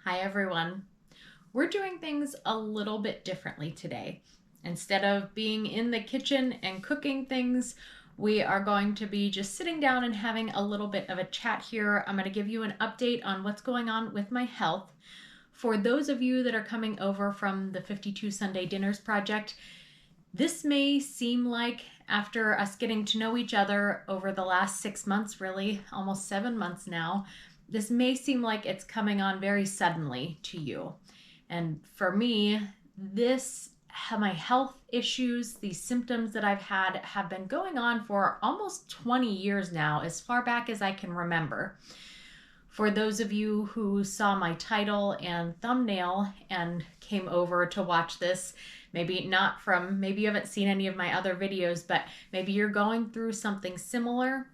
Hi everyone. We're doing things a little bit differently today. Instead of being in the kitchen and cooking things, we are going to be just sitting down and having a little bit of a chat here. I'm going to give you an update on what's going on with my health. For those of you that are coming over from the 52 Sunday Dinners Project, this may seem like, after us getting to know each other over the last 6 months, really, almost 7 months now, this may seem like it's coming on very suddenly to you. And for me, my health issues, these symptoms that I've had have been going on for almost 20 years now, as far back as I can remember. For those of you who saw my title and thumbnail and came over to watch this, maybe you haven't seen any of my other videos, but maybe you're going through something similar.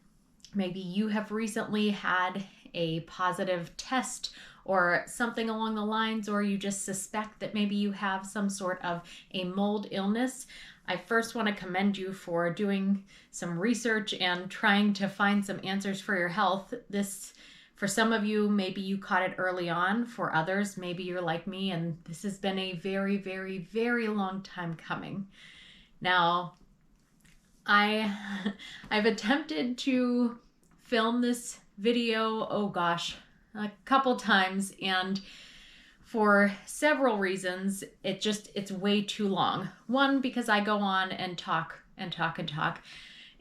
Maybe you have recently had a positive test or something along the lines, or you just suspect that maybe you have some sort of a mold illness. I first want to commend you for doing some research and trying to find some answers for your health. For some of you, maybe you caught it early on. For others, maybe you're like me, and this has been a very, very, very long time coming. Now, I've attempted to film this video, a couple times, and for several reasons, it's way too long. One, because I go on and talk and talk and talk.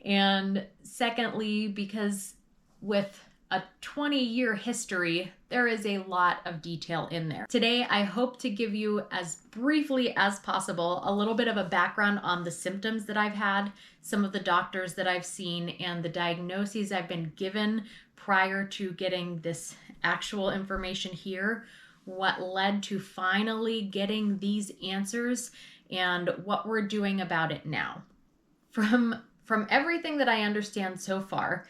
And secondly, because with a 20-year history, there is a lot of detail in there. Today, I hope to give you, as briefly as possible, a little bit of a background on the symptoms that I've had, some of the doctors that I've seen, and the diagnoses I've been given prior to getting this actual information here, what led to finally getting these answers, and what we're doing about it now. From everything that I understand so far,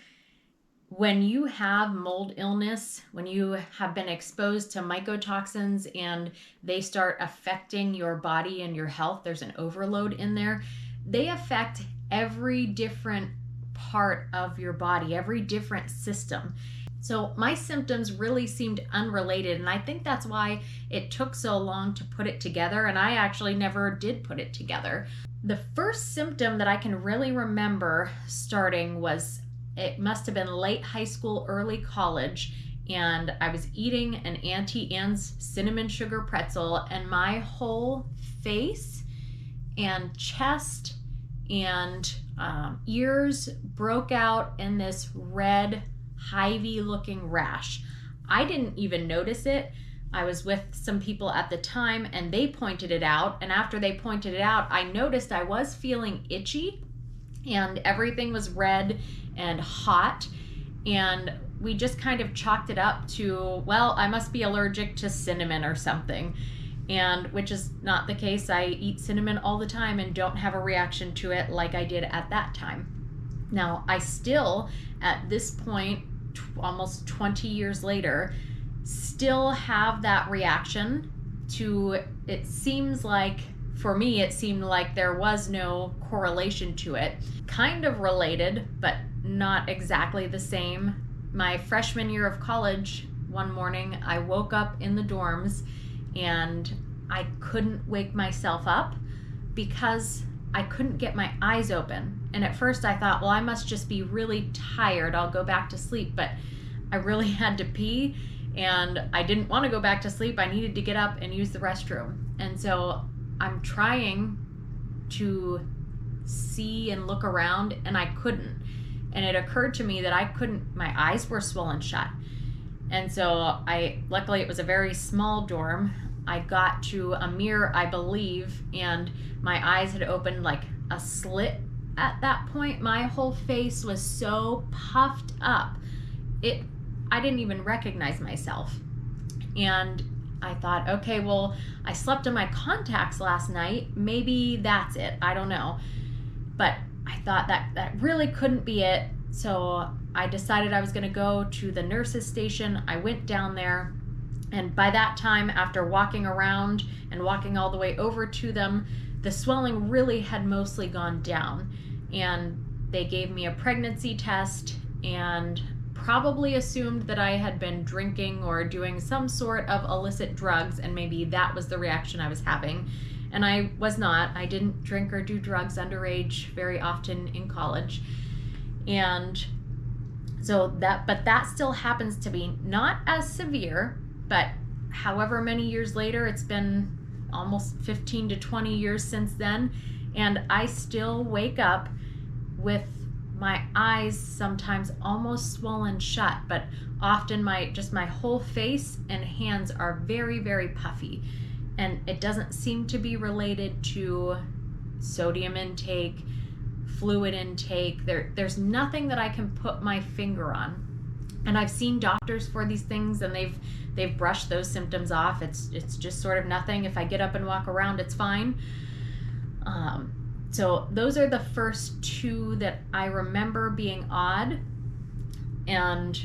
when you have mold illness, when you have been exposed to mycotoxins and they start affecting your body and your health, there's an overload in there, they affect every different part of your body, every different system. So my symptoms really seemed unrelated, and I think that's why it took so long to put it together, and I actually never did put it together. The first symptom that I can really remember starting it must have been late high school, early college, and I was eating an Auntie Anne's cinnamon sugar pretzel, and my whole face and chest and ears broke out in this red, hivey looking rash. I didn't even notice it. I was with some people at the time and they pointed it out, and after they pointed it out, I noticed I was feeling itchy and everything was red and hot, and we just kind of chalked it up to, well, I must be allergic to cinnamon or something, and which is not the case. I eat cinnamon all the time and don't have a reaction to it like I did at that time. Now, I still, at this point, almost 20 years later, still have that reaction to, it seems like, for me, it seemed like there was no correlation to it. Kind of related, but not exactly the same. My freshman year of college, one morning, I woke up in the dorms and I couldn't wake myself up because I couldn't get my eyes open. And at first I thought, well, I must just be really tired. I'll go back to sleep. But I really had to pee and I didn't want to go back to sleep. I needed to get up and use the restroom. And so I'm trying to see and look around and I couldn't. And it occurred to me that my eyes were swollen shut. And so luckily it was a very small dorm. I got to a mirror, I believe, and my eyes had opened like a slit at that point. My whole face was so puffed up. I didn't even recognize myself. And I thought, okay, well, I slept in my contacts last night. Maybe that's it. I don't know. But I thought that really couldn't be it. So I decided I was going to go to the nurse's station. I went down there. And by that time, after walking around and walking all the way over to them, the swelling really had mostly gone down. And they gave me a pregnancy test and probably assumed that I had been drinking or doing some sort of illicit drugs, and maybe that was the reaction I was having. And I was not. I didn't drink or do drugs underage very often in college. And so that still happens to be not as severe, but however many years later, it's been almost 15 to 20 years since then, and I still wake up with my eyes sometimes almost swollen shut, but often my whole face and hands are very, very puffy. And it doesn't seem to be related to sodium intake, fluid intake. There's nothing that I can put my finger on. And I've seen doctors for these things, and they've brushed those symptoms off. It's just sort of nothing. If I get up and walk around, it's fine. So those are the first two that I remember being odd and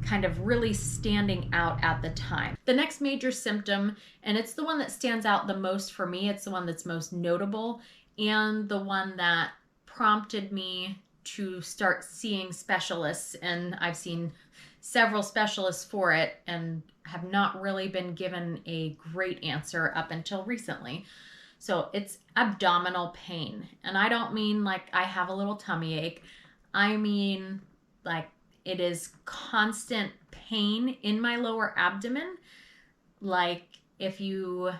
kind of really standing out at the time. The next major symptom, and it's the one that stands out the most for me, it's the one that's most notable, and the one that prompted me to start seeing specialists, and I've seen several specialists for it and have not really been given a great answer up until recently. So it's abdominal pain. And I don't mean like I have a little tummy ache. I mean like it is constant pain in my lower abdomen. Like if you,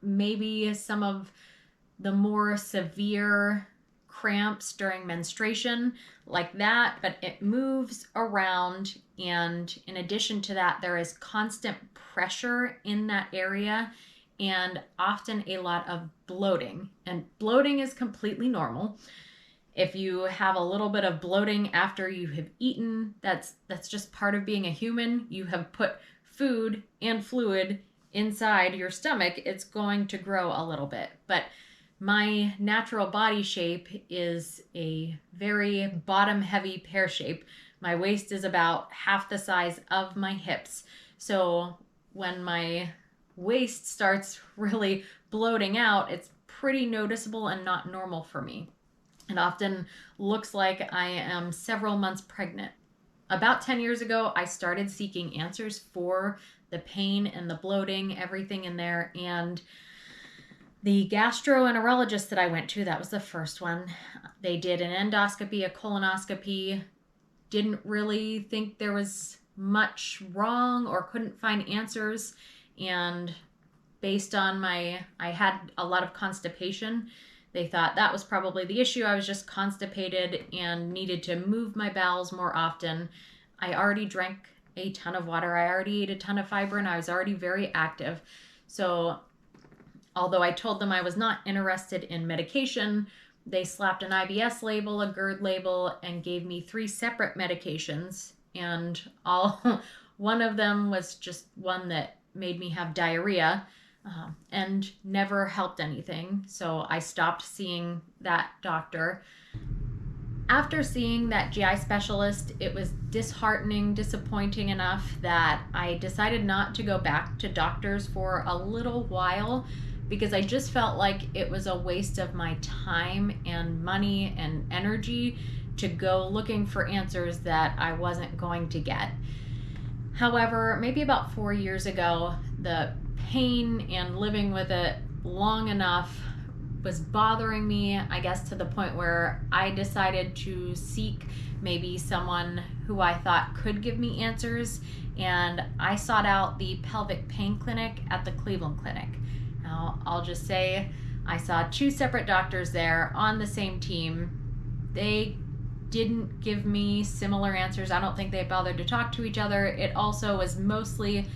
maybe some of the more severe cramps during menstruation, like that, but it moves around. And in addition to that, there is constant pressure in that area and often a lot of bloating. And bloating is completely normal. If you have a little bit of bloating after you have eaten, that's just part of being a human. You have put food and fluid inside your stomach, it's going to grow a little bit. But my natural body shape is a very bottom heavy pear shape. My waist is about half the size of my hips. So when my waist starts really bloating out, it's pretty noticeable and not normal for me. It often looks like I am several months pregnant. About 10 years ago, I started seeking answers for the pain and the bloating, everything in there. And the gastroenterologist that I went to, that was the first one. They did an endoscopy, a colonoscopy, didn't really think there was much wrong or couldn't find answers. And based on I had a lot of constipation, they thought that was probably the issue. I was just constipated and needed to move my bowels more often. I already drank a ton of water. I already ate a ton of fiber, and I was already very active. So although I told them I was not interested in medication, they slapped an IBS label, a GERD label, and gave me 3 separate medications. And one of them was just one that made me have diarrhea and never helped anything. So I stopped seeing that doctor. After seeing that GI specialist, it was disheartening, disappointing enough that I decided not to go back to doctors for a little while, because I just felt like it was a waste of my time and money and energy to go looking for answers that I wasn't going to get. However, maybe about 4 years ago, the pain and living with it long enough was bothering me, I guess, to the point where I decided to seek maybe someone who I thought could give me answers, and I sought out the pelvic pain clinic at the Cleveland Clinic. Now, I'll just say I saw 2 separate doctors there on the same team. They didn't give me similar answers. I don't think they bothered to talk to each other. It also was mostly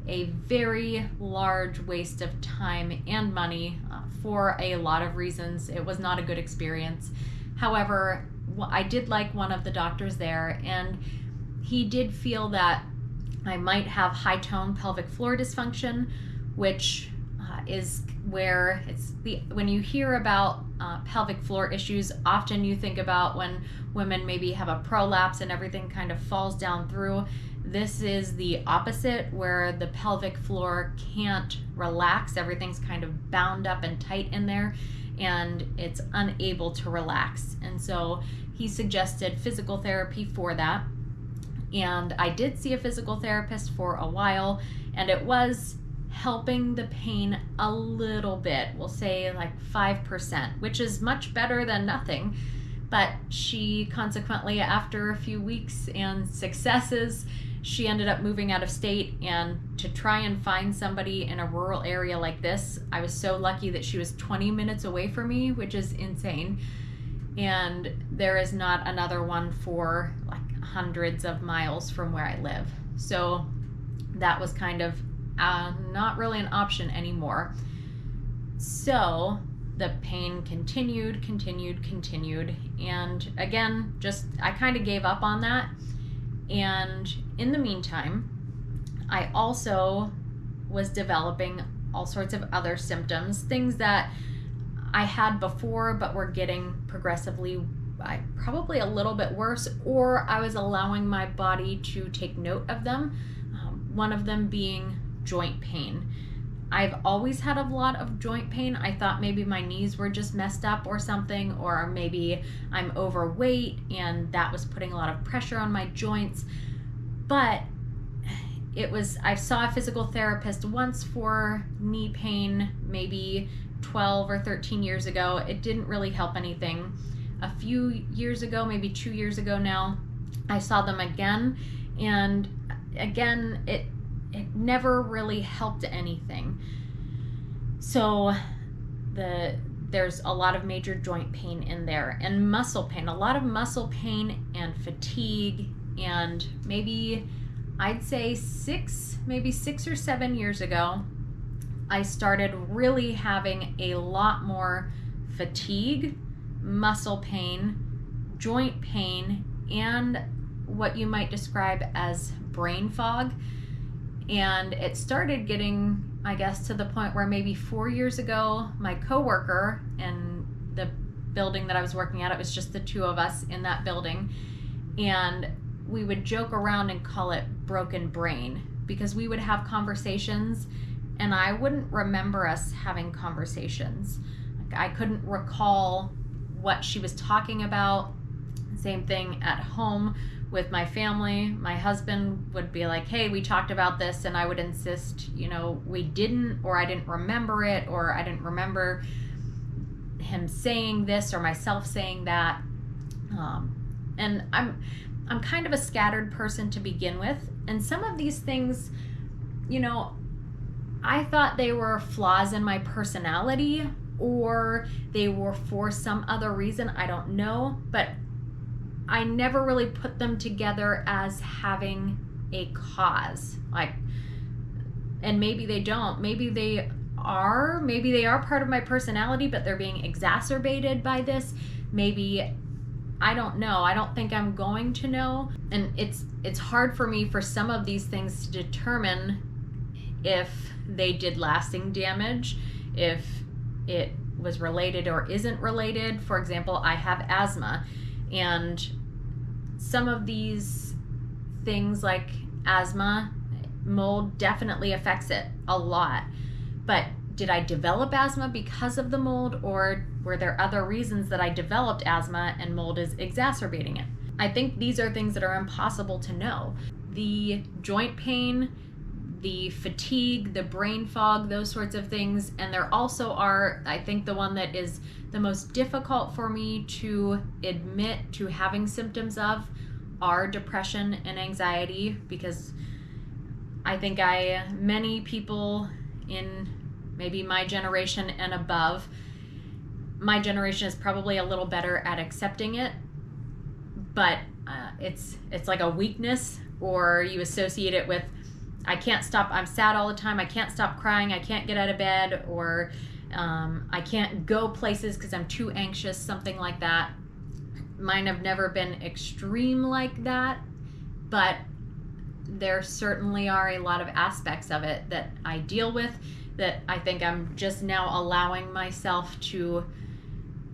a very large waste of time and money for a lot of reasons. It was not a good experience. However, I did like one of the doctors there, and he did feel that I might have high tone pelvic floor dysfunction, which is where when you hear about pelvic floor issues, often you think about when women maybe have a prolapse and everything kind of falls down through. This is the opposite, where the pelvic floor can't relax. Everything's kind of bound up and tight in there, and it's unable to relax. And so he suggested physical therapy for that. And I did see a physical therapist for a while, and it was helping the pain a little bit. We'll say like 5%, which is much better than nothing. But she consequently, after a few weeks and successes, she ended up moving out of state. And to try and find somebody in a rural area like this, I was so lucky that she was 20 minutes away from me, which is insane. And there is not another one for like hundreds of miles from where I live. So that was kind of not really an option anymore. So the pain continued. And again, I kind of gave up on that. And in the meantime, I also was developing all sorts of other symptoms, things that I had before, but were getting progressively, probably a little bit worse, or I was allowing my body to take note of them. One of them being joint pain. I've always had a lot of joint pain. I thought maybe my knees were just messed up or something, or maybe I'm overweight and that was putting a lot of pressure on my joints. But I saw a physical therapist once for knee pain, maybe 12 or 13 years ago. It didn't really help anything. A few years ago, maybe 2 years ago now, I saw them again, and again, it never really helped anything. So there's a lot of major joint pain in there, and muscle pain, a lot of muscle pain and fatigue. And maybe I'd say 6 or 7 years ago, I started really having a lot more fatigue, muscle pain, joint pain, and what you might describe as brain fog. And it started getting, I guess, to the point where maybe 4 years ago, my coworker in the building that I was working at, it was just the two of us in that building, and we would joke around and call it broken brain, because we would have conversations and I wouldn't remember us having conversations. Like, I couldn't recall what she was talking about. Same thing at home with my family. My husband would be like, hey, we talked about this, and I would insist, we didn't, or I didn't remember it, or I didn't remember him saying this or myself saying that. And I'm kind of a scattered person to begin with, and some of these things, I thought they were flaws in my personality, or they were for some other reason, I don't know, but I never really put them together as having a cause. And maybe they don't. Maybe they are part of my personality, but they're being exacerbated by this. Maybe, I don't know. I don't think I'm going to know. And it's hard for me for some of these things to determine if they did lasting damage, if it was related or isn't related. For example, I have asthma, and some of these things like asthma, mold definitely affects it a lot. But did I develop asthma because of the mold, or were there other reasons that I developed asthma and mold is exacerbating it? I think these are things that are impossible to know. The joint pain, the fatigue, the brain fog, those sorts of things. And there also are, I think the one that is the most difficult for me to admit to having symptoms of are depression and anxiety, because I think many people in maybe my generation and above, my generation is probably a little better at accepting it, but it's like a weakness, or you associate it with, I can't stop, I'm sad all the time, I can't stop crying, I can't get out of bed, or I can't go places because I'm too anxious, something like that. Mine have never been extreme like that, but there certainly are a lot of aspects of it that I deal with that I think I'm just now allowing myself to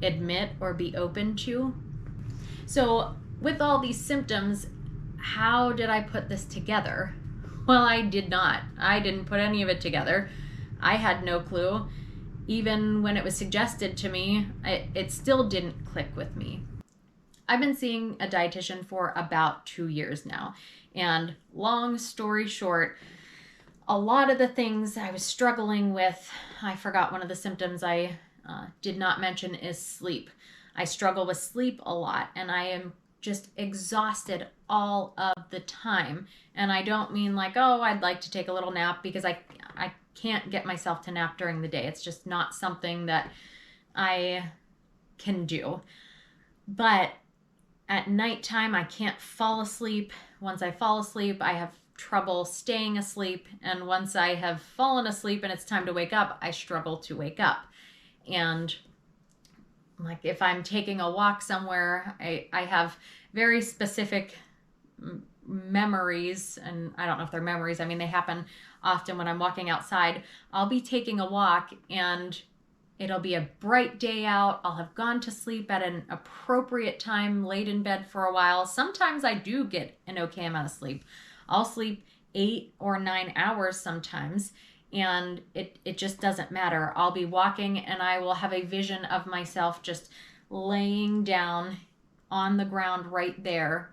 admit or be open to. So with all these symptoms, how did I put this together? Well, I did not. I didn't put any of it together. I had no clue. Even when it was suggested to me, it still didn't click with me. I've been seeing a dietitian for about 2 years now. And long story short, a lot of the things I was struggling with, I forgot one of the symptoms I did not mention is sleep. I struggle with sleep a lot, and I am just exhausted all of the time. And I don't mean like, oh, I'd like to take a little nap, because I can't get myself to nap during the day. It's just not something that I can do. But at nighttime, I can't fall asleep. Once I fall asleep, I have trouble staying asleep. And once I have fallen asleep and it's time to wake up, I struggle to wake up. And like if I'm taking a walk somewhere, I have very specific memories, and I don't know if they're memories. I mean, they happen often when I'm walking outside. I'll be taking a walk and it'll be a bright day out. I'll have gone to sleep at an appropriate time, laid in bed for a while. Sometimes I do get an okay amount of sleep. I'll sleep 8 or 9 hours sometimes, and it just doesn't matter. I'll be walking and I will have a vision of myself just laying down on the ground right there.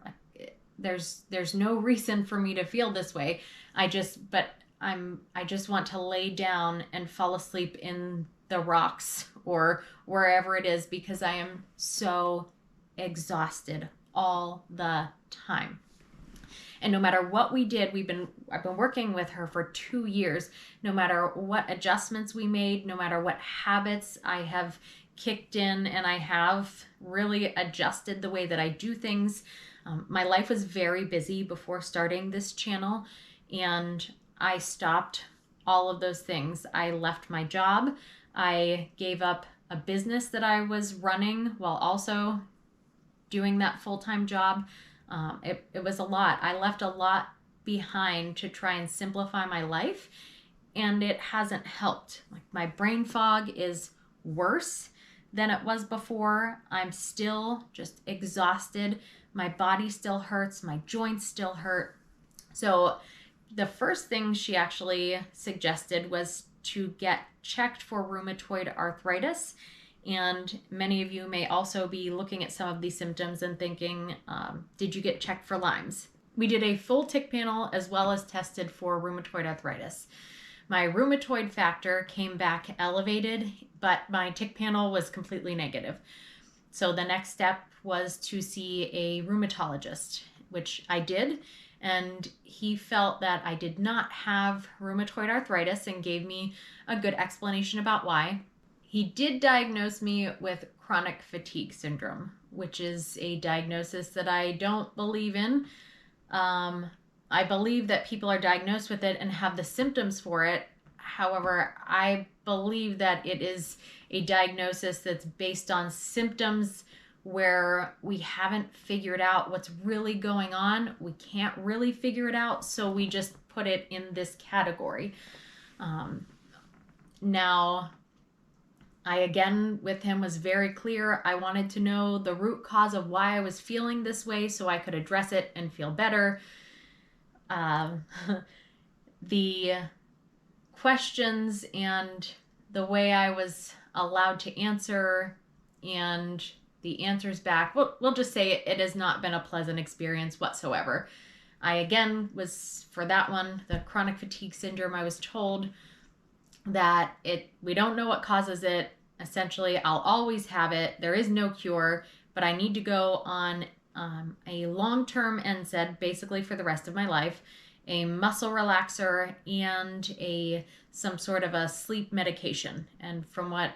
There's no reason for me to feel this way. I just want to lay down and fall asleep in the rocks or wherever it is, because I am so exhausted all the time. And no matter what we did, I've been working with her for 2 years. No matter what adjustments we made, no matter what habits I have kicked in, and I have really adjusted the way that I do things. My life was very busy before starting this channel, and I stopped all of those things. I left my job. I gave up a business that I was running while also doing that full-time job. It was a lot. I left a lot behind to try and simplify my life, and it hasn't helped. Like, my brain fog is worse than it was before. I'm still just exhausted. My body still hurts. My joints still hurt. So the first thing she actually suggested was to get checked for rheumatoid arthritis. And many of you may also be looking at some of these symptoms and thinking, did you get checked for Lyme's? We did a full tick panel as well as tested for rheumatoid arthritis. My rheumatoid factor came back elevated, but my tick panel was completely negative. So the next step was to see a rheumatologist, which I did. And he felt that I did not have rheumatoid arthritis and gave me a good explanation about why. He did diagnose me with chronic fatigue syndrome, which is a diagnosis that I don't believe in. I believe that people are diagnosed with it and have the symptoms for it. However, I believe that it is a diagnosis that's based on symptoms where we haven't figured out what's really going on. We can't really figure it out, so we just put it in this category. Now, I again with him was very clear. I wanted to know the root cause of why I was feeling this way so I could address it and feel better. The questions and the way I was allowed to answer and the answers back, we'll just say it has not been a pleasant experience whatsoever. I again was, for that one, the chronic fatigue syndrome, I was told that we don't know what causes it. Essentially, I'll always have it. There is no cure, but I need to go on a long-term NSAID basically for the rest of my life, a muscle relaxer, and some sort of a sleep medication. And from what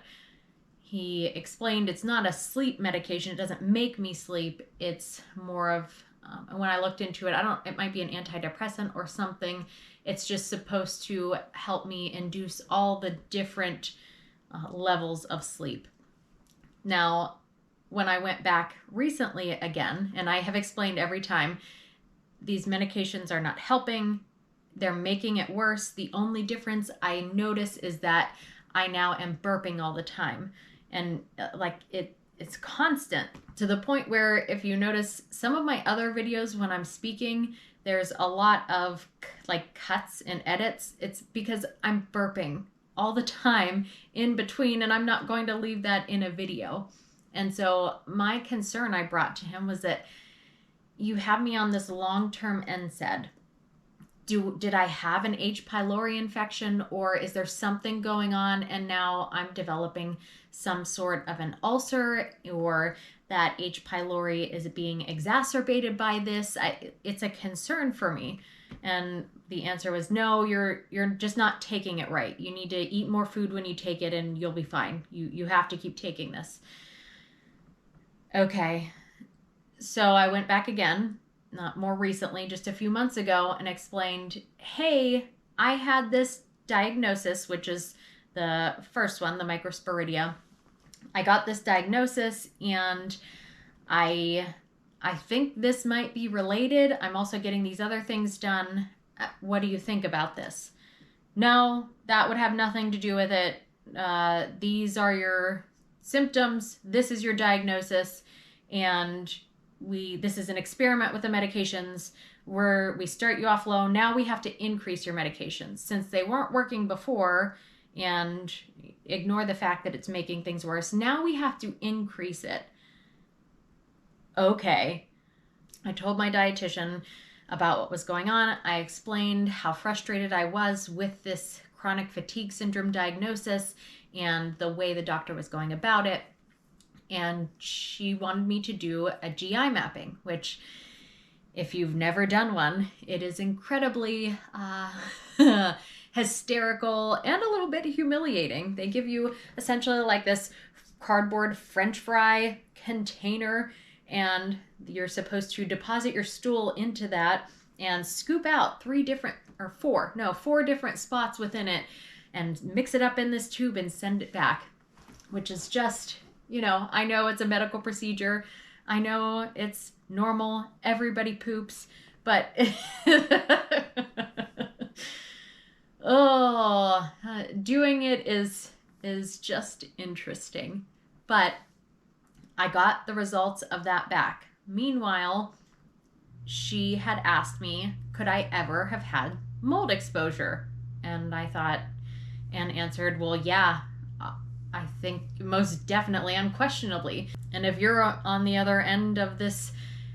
he explained, it's not a sleep medication. It doesn't make me sleep. It's more of, when I looked into it, it might be an antidepressant or something. It's just supposed to help me induce all the different levels of sleep. Now, when I went back recently again, and I have explained every time, these medications are not helping. They're making it worse. The only difference I notice is that I now am burping all the time. And it's constant, to the point where if you notice some of my other videos when I'm speaking, there's a lot of cuts and edits. It's because I'm burping all the time in between, and I'm not going to leave that in a video. And so my concern I brought to him was that you have me on this long-term NSAID. Did I have an H. pylori infection, or is there something going on and now I'm developing some sort of an ulcer, or that H. pylori is being exacerbated by this? It's a concern for me. And the answer was, no, you're just not taking it right. You need to eat more food when you take it and you'll be fine. You have to keep taking this. Okay. So I went back again, not more recently, just a few months ago, and explained, hey, I had this diagnosis, which is the first one, the Microsporidia. I got this diagnosis and I think this might be related. I'm also getting these other things done. What do you think about this? No, that would have nothing to do with it. These are your symptoms. This is your diagnosis. And this is an experiment with the medications where we start you off low. Now we have to increase your medications since they weren't working before, and ignore the fact that it's making things worse. Now we have to increase it. Okay. I told my dietitian about what was going on. I explained how frustrated I was with this chronic fatigue syndrome diagnosis and the way the doctor was going about it. And she wanted me to do a GI mapping, which, if you've never done one, it is incredibly hysterical and a little bit humiliating. They give you essentially like this cardboard French fry container, and you're supposed to deposit your stool into that and scoop out four different spots within it and mix it up in this tube and send it back, which is just, I know it's a medical procedure. I know it's normal. Everybody poops, but doing it is just interesting. But I got the results of that back. Meanwhile, she had asked me, could I ever have had mold exposure? And I thought and answered, well, yeah, I think most definitely, unquestionably. And if you're on the other end of this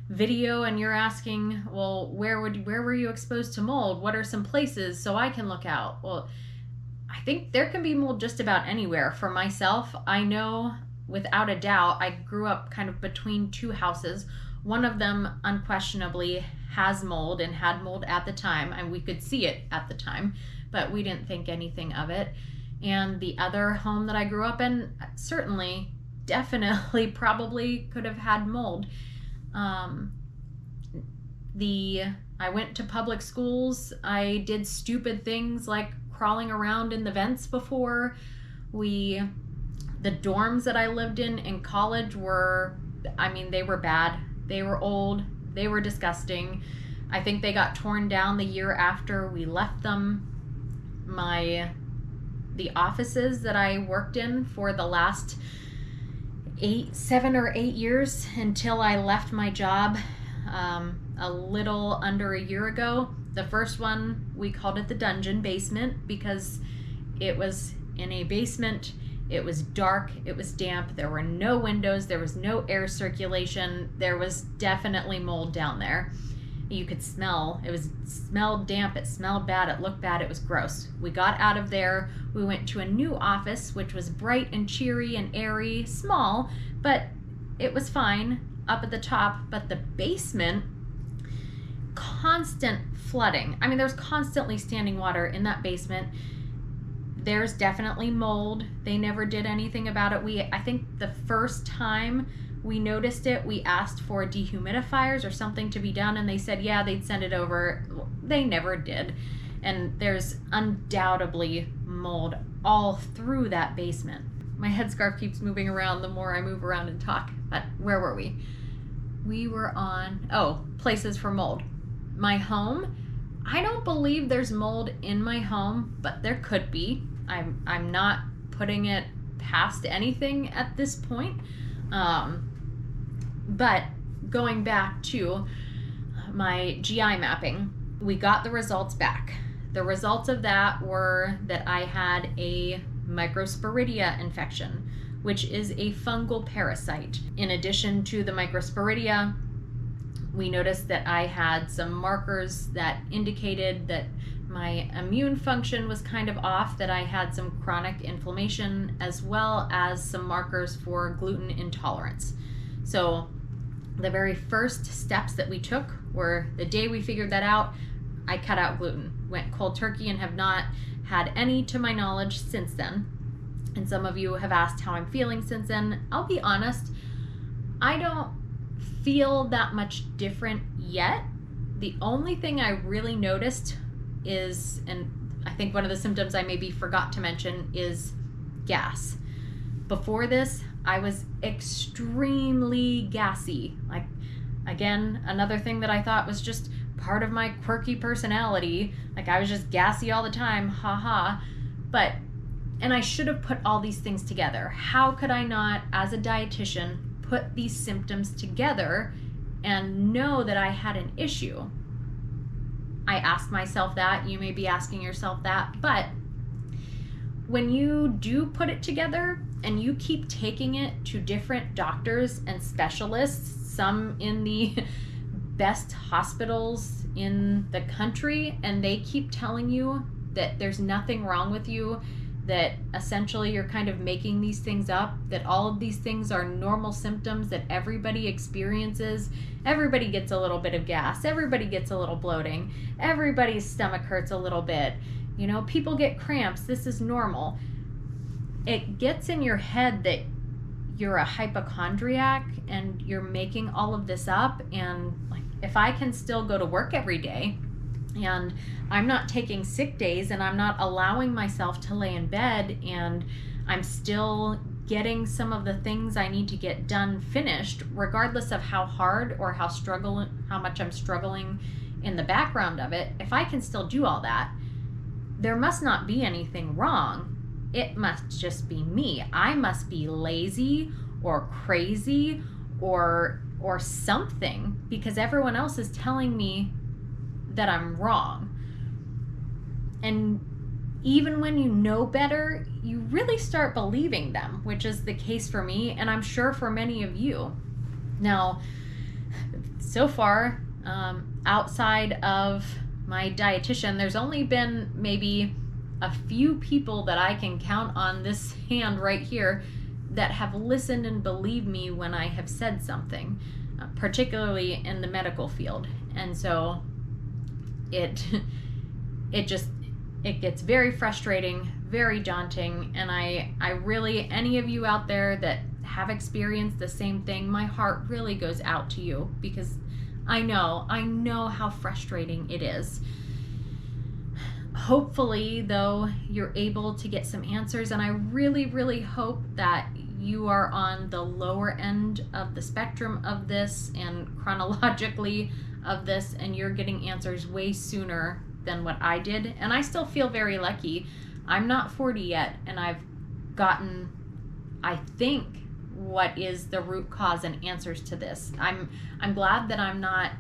video and you're asking, well, where were you exposed to mold? What are some places so I can look out? Well, I think there can be mold just about anywhere. For myself, I know without a doubt, I grew up kind of between two houses. One of them unquestionably has mold and had mold at the time, and we could see it at the time, but we didn't think anything of it. And the other home that I grew up in certainly, definitely, probably could have had mold. I went to public schools. I did stupid things like crawling around in the vents before. The dorms that I lived in college they were bad. They were old. They were disgusting. I think they got torn down the year after we left them. The offices that I worked in for the last 7 or 8 years until I left my job a little under a year ago. The first one, we called it the dungeon basement because it was in a basement. It was dark, it was damp, there were no windows, there was no air circulation, there was definitely mold down there. You could smell, it smelled damp, it smelled bad, it looked bad, it was gross. We got out of there, we went to a new office, which was bright and cheery and airy, small, but it was fine up at the top. But the basement, constant flooding. I mean, there was constantly standing water in that basement. There's definitely mold. They never did anything about it. I think the first time we noticed it, we asked for dehumidifiers or something to be done, and they said, yeah, they'd send it over. They never did. And there's undoubtedly mold all through that basement. My headscarf keeps moving around the more I move around and talk. But where were we? We were on, places for mold. My home, I don't believe there's mold in my home, but there could be. I'm not putting it past anything at this point. But going back to my GI mapping, we got the results back. The results of that were that I had a Microsporidia infection, which is a fungal parasite. In addition to the Microsporidia, we noticed that I had some markers that indicated that my immune function was kind of off, that I had some chronic inflammation, as well as some markers for gluten intolerance. So the very first steps that we took were the day we figured that out, I cut out gluten, went cold turkey, and have not had any to my knowledge since then. And some of you have asked how I'm feeling since then. I'll be honest, I don't feel that much different yet. The only thing I really noticed is, and I think one of the symptoms I maybe forgot to mention, is gas. Before this, I was extremely gassy. Like, again, another thing that I thought was just part of my quirky personality. Like, I was just gassy all the time, haha. And I should have put all these things together. How could I not, as a dietitian, put these symptoms together and know that I had an issue? I asked myself that. You may be asking yourself that. But when you do put it together and you keep taking it to different doctors and specialists, some in the best hospitals in the country, and they keep telling you that there's nothing wrong with you, that essentially you're kind of making these things up, that all of these things are normal symptoms that everybody experiences. Everybody gets a little bit of gas, everybody gets a little bloating, everybody's stomach hurts a little bit, you know, people get cramps, this is normal. It gets in your head that you're a hypochondriac and you're making all of this up. And like, if I can still go to work every day and I'm not taking sick days and I'm not allowing myself to lay in bed and I'm still getting some of the things I need to get done finished, regardless of how hard or how much I'm struggling in the background of it, if I can still do all that, there must not be anything wrong. It must just be me. I must be lazy or crazy or something, because everyone else is telling me that I'm wrong. And even when you know better, you really start believing them, which is the case for me, and I'm sure for many of you. Now, so far, outside of my dietitian, there's only been maybe a few people that I can count on this hand right here that have listened and believed me when I have said something, particularly in the medical field. And so it gets very frustrating, very daunting, and I really, any of you out there that have experienced the same thing, my heart really goes out to you, because I know how frustrating it is. Hopefully, though, you're able to get some answers, and I really, really hope that you are on the lower end of the spectrum of this and chronologically of this, and you're getting answers way sooner than what I did. And I still feel very lucky. I'm not 40 yet, and I've gotten, I think, what is the root cause and answers to this. I'm glad that I'm not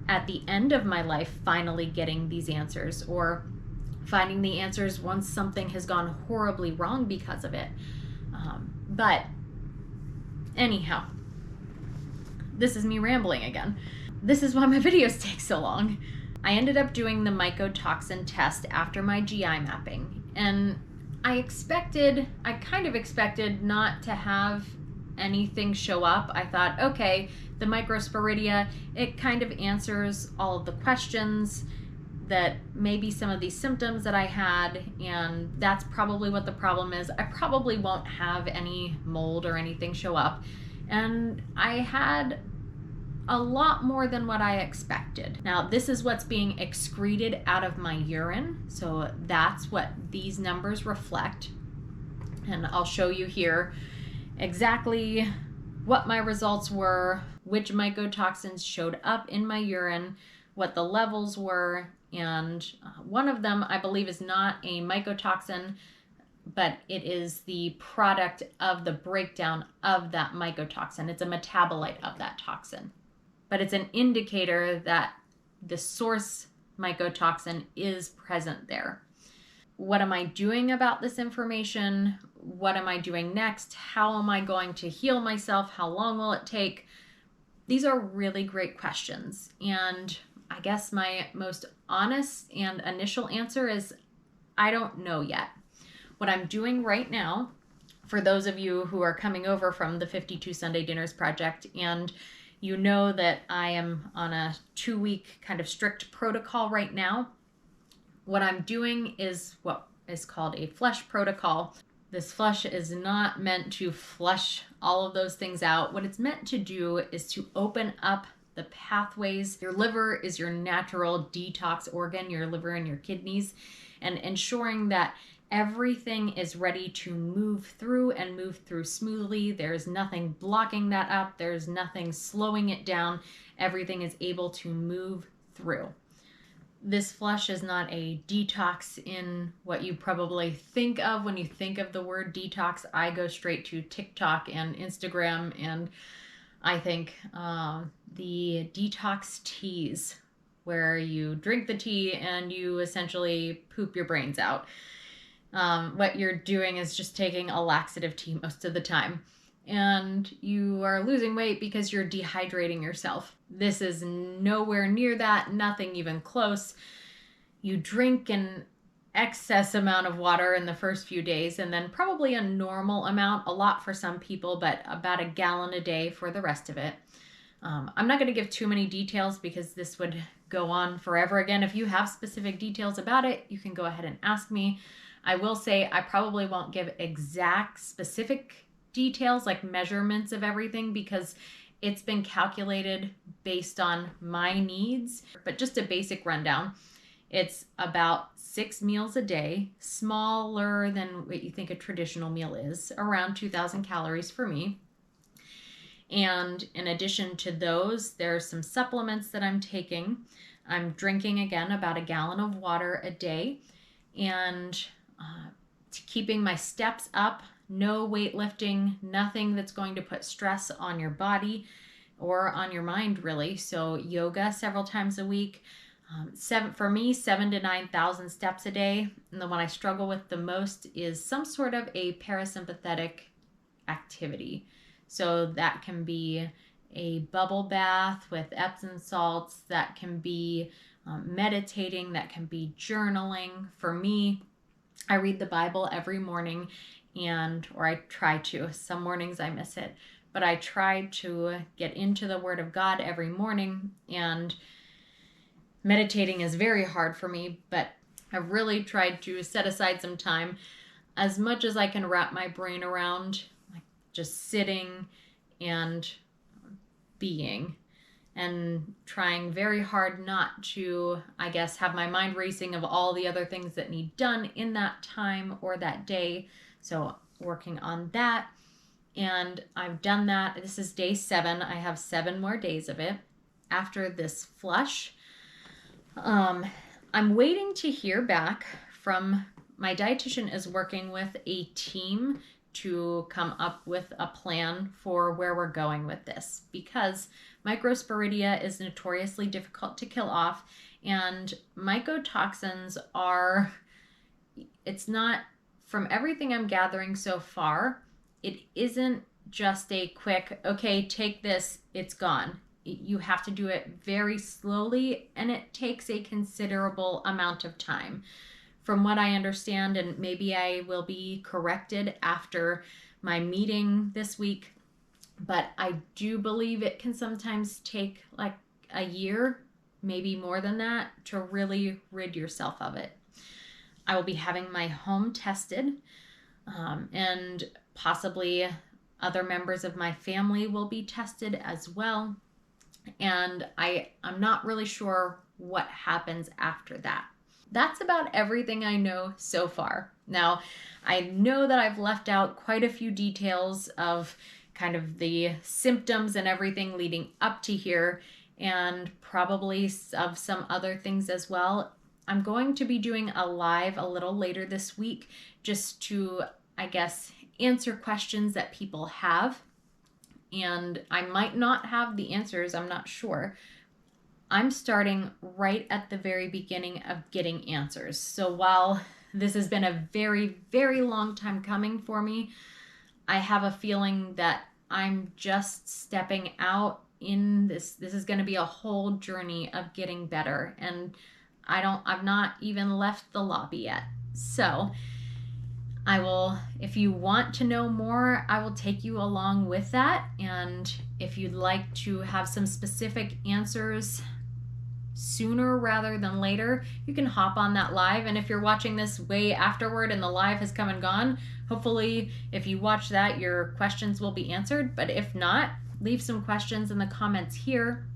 at the end of my life finally getting these answers, or finding the answers once something has gone horribly wrong because of it. But anyhow, this is me rambling again. This is why my videos take so long. I ended up doing the mycotoxin test after my GI mapping, and I kind of expected not to have anything show up. I thought, okay, the Microsporidia, it kind of answers all of the questions, that maybe some of these symptoms that I had, and that's probably what the problem is. I probably won't have any mold or anything show up. And I had a lot more than what I expected. Now, this is what's being excreted out of my urine, so that's what these numbers reflect. And I'll show you here exactly what my results were, which mycotoxins showed up in my urine, what the levels were, and one of them I believe is not a mycotoxin, but it is the product of the breakdown of that mycotoxin. It's a metabolite of that toxin, but it's an indicator that the source mycotoxin is present there. What am I doing about this information? what am I doing next? How am I going to heal myself? How long will it take? These are really great questions. And I guess my most honest and initial answer is I don't know yet. What I'm doing right now, for those of you who are coming over from the 52 Sunday Dinners Project, and you know that I am on a 2-week kind of strict protocol right now, what I'm doing is what is called a flush protocol. This flush is not meant to flush all of those things out. What it's meant to do is to open up the pathways. Your liver is your natural detox organ, your liver and your kidneys, and ensuring that everything is ready to move through and move through smoothly. There's nothing blocking that up. There's nothing slowing it down. Everything is able to move through. This flush is not a detox in what you probably think of when you think of the word detox. I go straight to TikTok and Instagram, and I think the detox teas, where you drink the tea and you essentially poop your brains out. What you're doing is just taking a laxative tea most of the time, and you are losing weight because you're dehydrating yourself. This is nowhere near that, nothing even close. You drink an excess amount of water in the first few days, and then probably a normal amount, a lot for some people, but about a gallon a day for the rest of it. I'm not going to give too many details because this would go on forever. Again, if you have specific details about it, you can go ahead and ask me. I will say I probably won't give exact specific details like measurements of everything because it's been calculated based on my needs, but just a basic rundown. It's about 6 meals a day, smaller than what you think a traditional meal is, around 2,000 calories for me. And in addition to those, there are some supplements that I'm taking. I'm drinking, again, about a gallon of water a day, and keeping my steps up, no weightlifting, nothing that's going to put stress on your body or on your mind, really. So yoga several times a week. For me, 7,000 to 9,000 steps a day. And the one I struggle with the most is some sort of a parasympathetic activity. So that can be a bubble bath with Epsom salts, that can be meditating, that can be journaling. For me, I read the Bible every morning, or I try to. Some mornings I miss it, but I try to get into the Word of God every morning, and meditating is very hard for me, but I've really tried to set aside some time as much as I can wrap my brain around, like just sitting and being, and trying very hard not to, I guess, have my mind racing of all the other things that need done in that time or that day. So working on that, and I've done that. This is day 7. I have 7 more days of it. After this flush, I'm waiting to hear back from my dietitian. Is working with a team to come up with a plan for where we're going with this, because Microsporidia is notoriously difficult to kill off, and mycotoxins it's not, from everything I'm gathering so far, it isn't just a quick, okay, take this, it's gone. You have to do it very slowly, and it takes a considerable amount of time. From what I understand, and maybe I will be corrected after my meeting this week, but I do believe it can sometimes take like a year, maybe more than that, to really rid yourself of it. I will be having my home tested, and possibly other members of my family will be tested as well. And I'm not really sure what happens after that. That's about everything I know so far. Now, I know that I've left out quite a few details of kind of the symptoms and everything leading up to here, and probably of some other things as well. I'm going to be doing a live a little later this week just to, I guess, answer questions that people have. And I might not have the answers, I'm not sure. I'm starting right at the very beginning of getting answers. So while This has been a very, very long time coming for me. I have a feeling that I'm just stepping out in this. This is going to be a whole journey of getting better, and I've not even left the lobby yet. So I will, if you want to know more, I will take you along with that. And if you'd like to have some specific answers sooner rather than later, you can hop on that live. And if you're watching this way afterward and the live has come and gone, hopefully if you watch that, your questions will be answered. But if not, leave some questions in the comments here.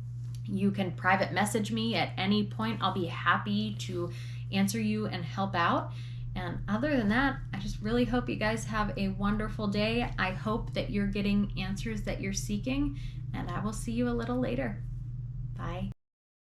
You can private message me at any point. I'll be happy to answer you and help out. And other than that, I just really hope you guys have a wonderful day. I hope that you're getting answers that you're seeking, and I will see you a little later. Bye.